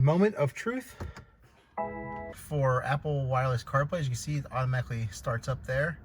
Moment of truth for Apple wireless CarPlay. As you can see, it automatically starts up there.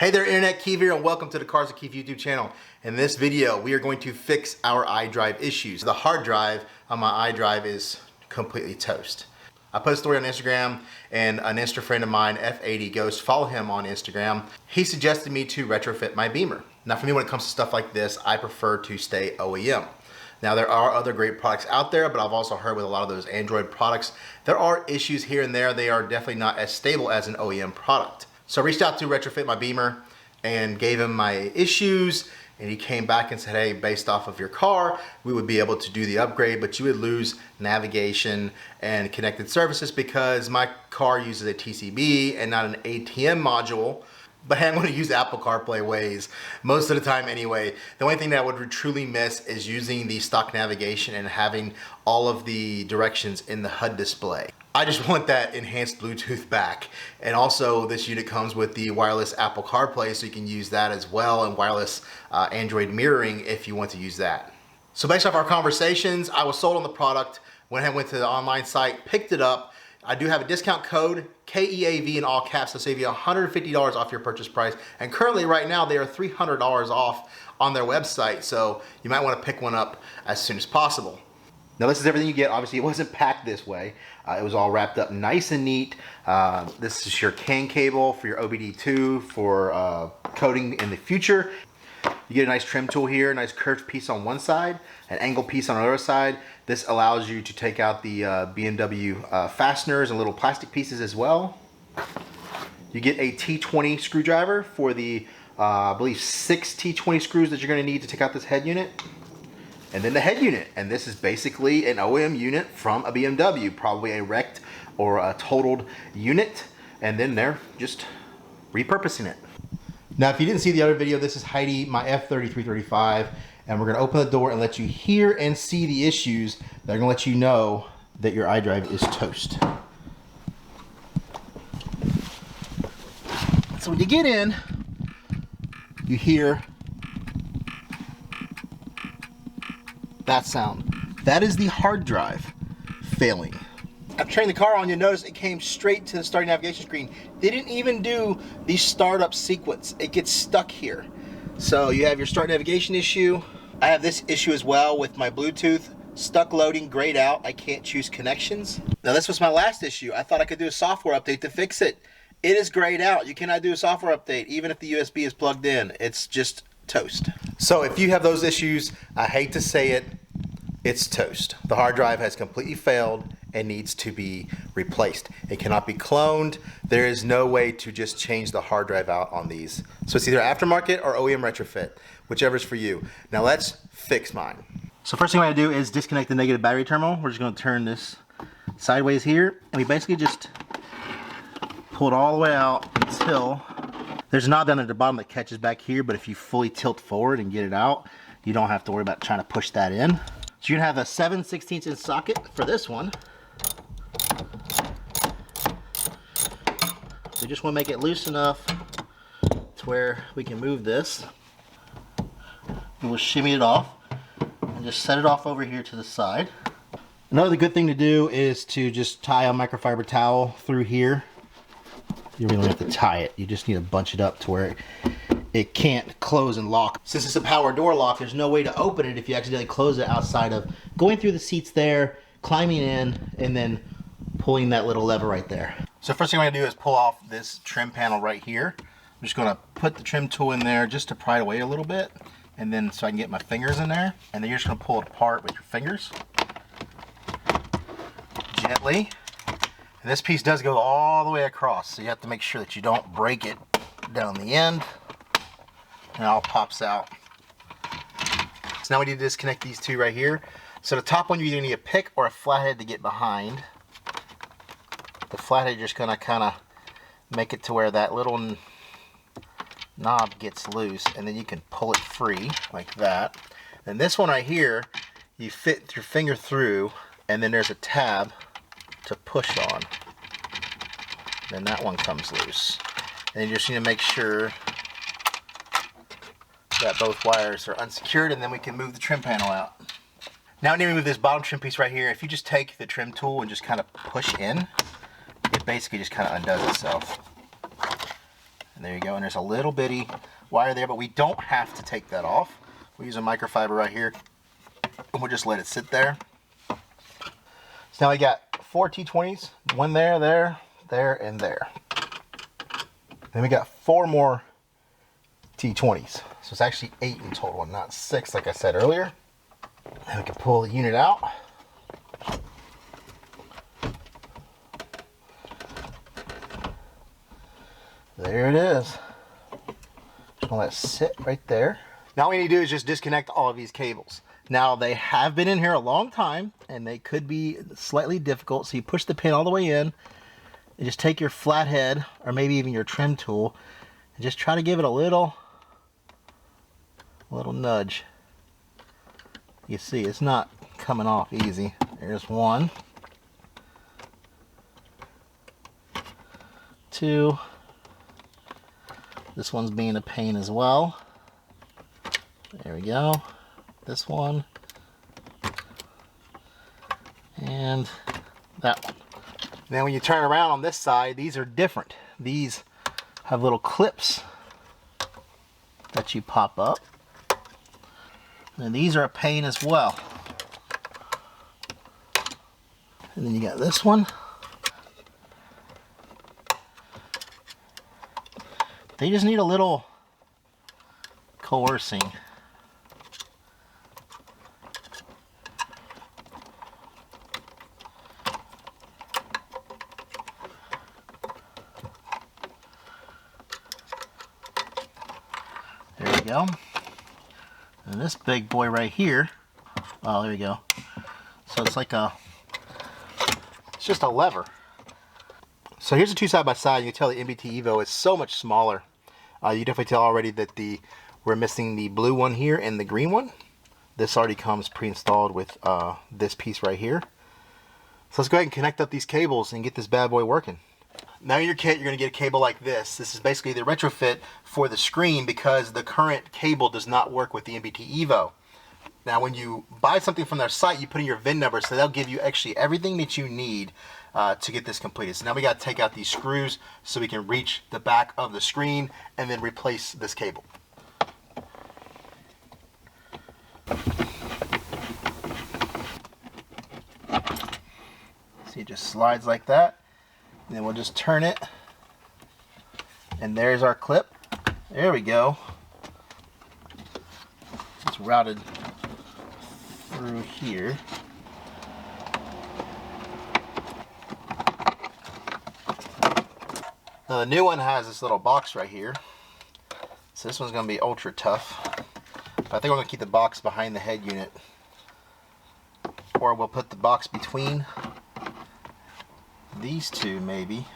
Hey there, Internet Keith here, and welcome to the Cars with Keith YouTube channel. In this video, we are going to fix our iDrive issues. The hard drive on my iDrive is completely toast. I put a story on Instagram, and an Insta friend of mine, F30 Ghost, follow him on Instagram. He suggested me to retrofit my Beamer. Now, for me, when it comes to stuff like this, I prefer to stay OEM. Now, there are other great products out there, but I've also heard with a lot of those Android products, there are issues here and there. They are definitely not as stable as an OEM product. So I reached out to Retrofit My Beamer and gave him my issues, and he came back and said, hey, based off of your car, we would be able to do the upgrade, but you would lose navigation and connected services because my car uses a TCB and not an ATM module. But hey, I'm going to use Apple Carplay Waze most of the time anyway. The only thing that I would truly miss is using the stock navigation and having all of the directions in the HUD display. I just want that enhanced Bluetooth back. And also this unit comes with the wireless Apple CarPlay, so you can use that as well, and wireless Android mirroring if you want to use that. So based off our conversations, I was sold on the product, went to the online site, picked it up. I do have a discount code, KEAV in all caps, to save you $150 off your purchase price. And currently right now they are $300 off on their website, so you might want to pick one up as soon as possible. Now this is everything you get. Obviously it wasn't packed this way. It was all wrapped up nice and neat. This is your CAN cable for your OBD2 for coding in the future. You get a nice trim tool here, a nice curved piece on one side, an angled piece on the other side. This allows you to take out the Bmw fasteners and little plastic pieces as well. You get a T20 screwdriver for the, I believe, 6 T20 screws that you're going to need to take out this head unit. And then the head unit, and this is basically an OEM unit from a BMW, probably a wrecked or a totaled unit, and then they're just repurposing it. Now, if you didn't see the other video, this is Heidi, my F30 335, and we're going to open the door and let you hear and see the issues that are going to let you know that your iDrive is toast. So when you get in, you hear that sound. That is the hard drive failing. I've turned the car on, you'll notice it came straight to the starting navigation screen. They didn't even do the startup sequence. It gets stuck here. So you have your start navigation issue. I have this issue as well with my Bluetooth. Stuck loading, grayed out. I can't choose connections. Now this was my last issue. I thought I could do a software update to fix it. It is grayed out. You cannot do a software update even if the USB is plugged in. It's just toast. So if you have those issues, I hate to say it, it's toast. The hard drive has completely failed and needs to be replaced. It cannot be cloned. There is no way to just change the hard drive out on these. So it's either aftermarket or OEM retrofit, whichever's for you. Now let's fix mine. So first thing I'm gonna do is disconnect the negative battery terminal. We're just gonna turn this sideways here, and we basically just pull it all the way out until there's a knob down at the bottom that catches back here, but if you fully tilt forward and get it out, you don't have to worry about trying to push that in. So you're gonna have a 7/16 inch socket for this one. We just want to make it loose enough to where we can move this. And we'll shimmy it off and just set it off over here to the side. Another good thing to do is to just tie a microfiber towel through here. You really don't have to tie it. You just need to bunch it up to where it can't close and lock. Since it's a power door lock, there's no way to open it if you accidentally close it outside of going through the seats there, climbing in, and then pulling that little lever right there. So first thing I'm going to do is pull off this trim panel right here. I'm just going to put the trim tool in there just to pry it away a little bit, and then so I can get my fingers in there, and then you're just going to pull it apart with your fingers gently. And this piece does go all the way across, so you have to make sure that you don't break it down the end, and it all pops out. So now we need to disconnect these two right here. So the top one, you either need a pick or a flathead to get behind. The flathead, you're just gonna kind of make it to where that little knob gets loose, and then you can pull it free like that. And this one right here, you fit your finger through, and then there's a tab to push on. Then that one comes loose. And you just need to make sure that both wires are unsecured, and then we can move the trim panel out. Now I need to remove this bottom trim piece right here. If you just take the trim tool and just kind of push in, it basically just kind of undoes itself. And there you go, and there's a little bitty wire there, but we don't have to take that off. We'll use a microfiber right here, and we'll just let it sit there. So now we got 4 T20s, one there, there, there, and there. Then we got 4 more T20s. So it's actually 8 in total, and not 6 like I said earlier. And we can pull the unit out. There it is. Just gonna let it sit right there. Now all we need to do is just disconnect all of these cables. Now they have been in here a long time and they could be slightly difficult. So you push the pin all the way in and just take your flathead or maybe even your trim tool and just try to give it a little nudge. You see, it's not coming off easy. There's 1, 2. This one's being a pain as well. There we go. This one. And that one. Now when you turn around on this side, these are different. These have little clips that you pop up. And these are a pain as well. And then you got this one. They just need a little coercing. There we go. And this big boy right here, oh, there we go. So it's like it's just a lever. So here's the 2 side by side. You can tell the Nbt Evo is so much smaller. You definitely tell already that we're missing the blue one here and the green one. This already comes pre-installed with this piece right here. So let's go ahead and connect up these cables and get this bad boy working. Now in your kit, you're going to get a cable like this. This is basically the retrofit for the screen because the current cable does not work with the Nbt Evo. Now when you buy something from their site, you put in your VIN number, so they'll give you actually everything that you need to get this completed. So now we got to take out these screws so we can reach the back of the screen and then replace this cable. See, it just slides like that. And then we'll just turn it. And there's our clip. There we go. It's routed through here. Now the new one has this little box right here. So this one's going to be ultra tough. But I think we're going to keep the box behind the head unit. Or we'll put the box between these two maybe.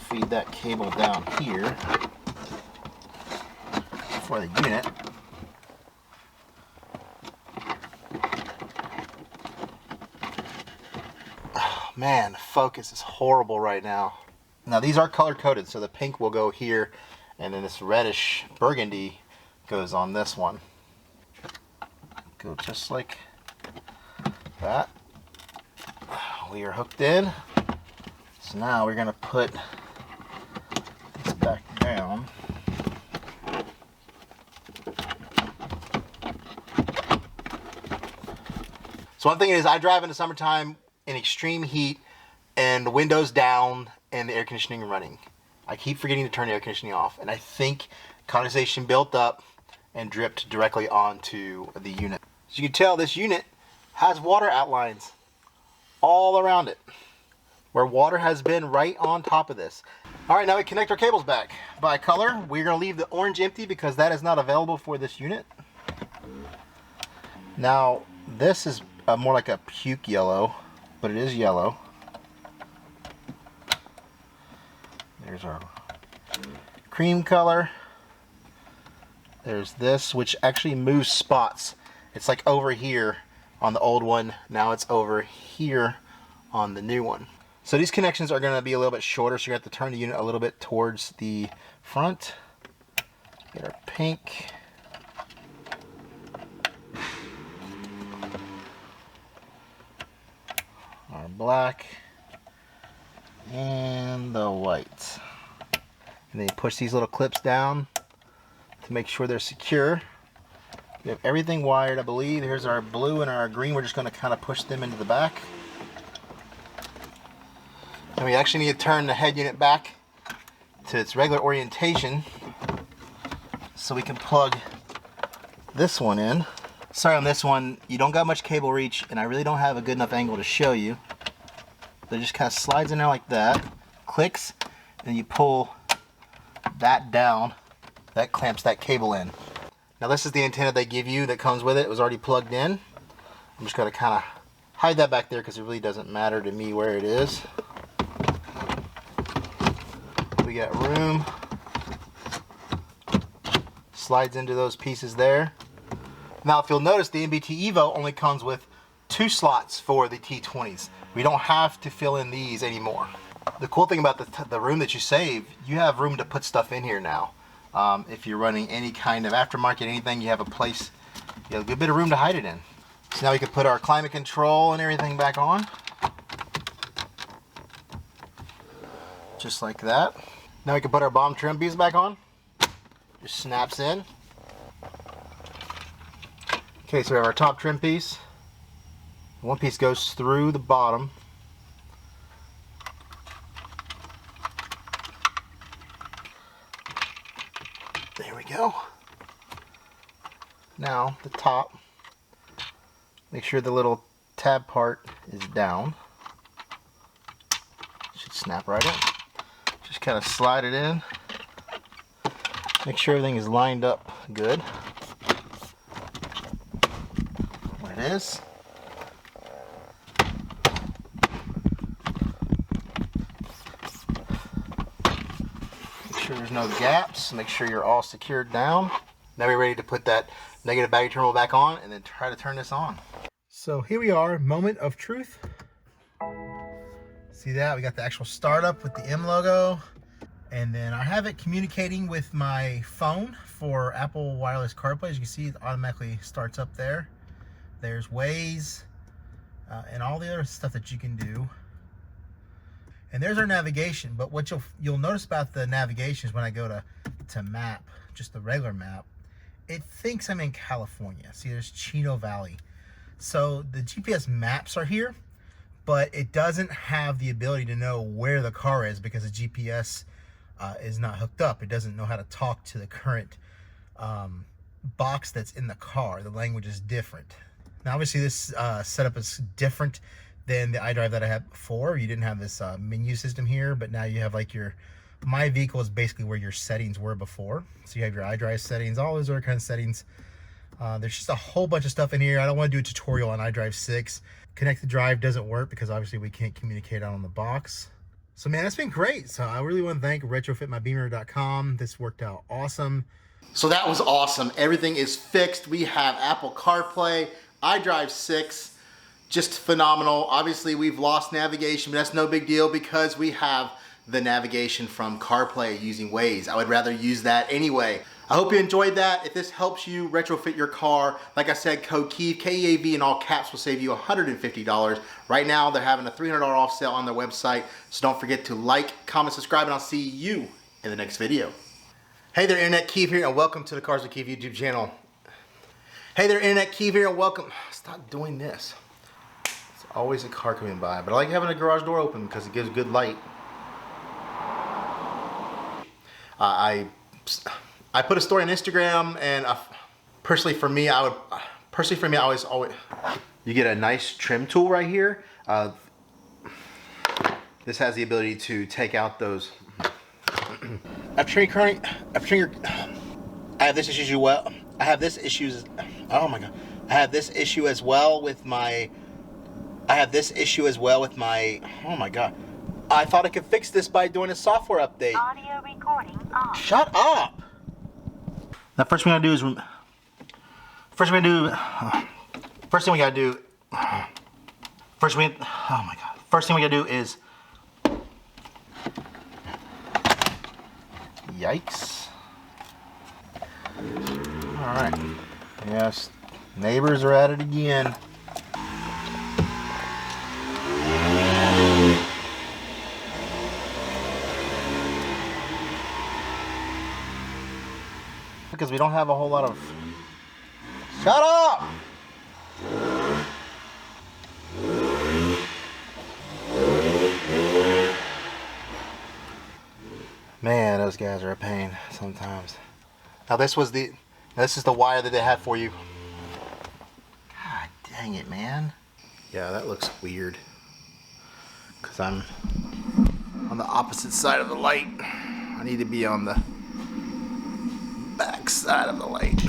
Feed that cable down here for the unit. Oh, man, the focus is horrible right now. Now these are color coded, so the pink will go here and then this reddish burgundy goes on this one. Go just like that. We are hooked in. So now we're going to put this back down. So one thing is, I drive in the summertime in extreme heat and windows down and the air conditioning running. I keep forgetting to turn the air conditioning off, and I think condensation built up and dripped directly onto the unit. As you can tell, this unit has water outlines all around it, where water has been right on top of this. All right, now we connect our cables back. By color, we're gonna leave the orange empty because that is not available for this unit. Now, this is more like a puke yellow, but it is yellow. There's our cream color. There's this, which actually moves spots. It's like over here on the old one. Now it's over here on the new one. So these connections are going to be a little bit shorter, so you're going to have to turn the unit a little bit towards the front. Get our pink. our black, and the white. And then you push these little clips down to make sure they're secure. We have everything wired, I believe. Here's our blue and our green. We're just going to kind of push them into the back. And we actually need to turn the head unit back to its regular orientation so we can plug this one in. Sorry, on this one, you don't got much cable reach, and I really don't have a good enough angle to show you. But it just kind of slides in there like that, clicks, and you pull that down. That clamps that cable in. Now this is the antenna they give you that comes with it. It was already plugged in. I'm just going to kind of hide that back there because it really doesn't matter to me where it is. We got room. Slides into those pieces there. Now if you'll notice, the Nbt Evo only comes with 2 slots for the T20s. We don't have to fill in these anymore. The cool thing about the room that you save, you have room to put stuff in here now. If you're running any kind of aftermarket anything, you have a place, you have a good bit of room to hide it in. So now we can put our climate control and everything back on. Just like that. Now we can put our bomb trim piece back on. Just snaps in. Okay, so we have our top trim piece. One piece goes through the bottom. There we go. Now the top. Make sure the little tab part is down. Should snap right in. Just kind of slide it in. Make sure everything is lined up good. There it is. Make sure there's no gaps. Make sure you're all secured down. Now we're ready to put that negative battery terminal back on and then try to turn this on. So here we are, moment of truth. See that? We got the actual startup with the M logo. And then I have it communicating with my phone for Apple Wireless CarPlay. As you can see, it automatically starts up there. There's Waze and all the other stuff that you can do. And there's our navigation. But what you'll notice about the navigation is when I go to map, just the regular map, it thinks I'm in California. See, there's Chino Valley. So the GPS maps are here, but it doesn't have the ability to know where the car is because the GPS is not hooked up. It doesn't know how to talk to the current box that's in the car. The language is different. Now obviously this setup is different than the iDrive that I had before. You didn't have this menu system here, but now you have like your My Vehicle is basically where your settings were before. So you have your iDrive settings, all those other kind of settings. There's just a whole bunch of stuff in here. I don't want to do a tutorial on iDrive 6. Connected Drive doesn't work because obviously we can't communicate out on the box. So man, that's been great. So I really want to thank retrofitbmw.com. This worked out awesome. So that was awesome. Everything is fixed. We have Apple CarPlay, iDrive 6, just phenomenal. Obviously we've lost navigation, but that's no big deal because we have the navigation from CarPlay using Waze. I would rather use that anyway. I hope you enjoyed that. If this helps you retrofit your car, like I said, code KEEV, K-E-A-V in all caps will save you $150. Right now, they're having a $300 off sale on their website. So don't forget to like, comment, subscribe, and I'll see you in the next video. Hey there, Internet Keev here, and welcome to the Cars with Keev YouTube channel. Hey there, Internet Keev here, and welcome. Stop doing this. It's always a car coming by, but I like having a garage door open because it gives good light. I put a story on Instagram, and personally for me, I always you get a nice trim tool right here. This has the ability to take out those. I have this issue well. I have this issue. Oh my god. I have this issue as well with my. Oh my god. I thought I could fix this by doing a software update. Audio recording off. Shut up. Now first thing we gotta do is yikes. Alright. Yes, neighbors are at it again. because we don't have a whole lot of... Shut up! Man, those guys are a pain sometimes. Now this is the wire that they had for you. God dang it, man. Yeah, that looks weird. Because I'm on the opposite side of the light. I need to be on the back side of the light.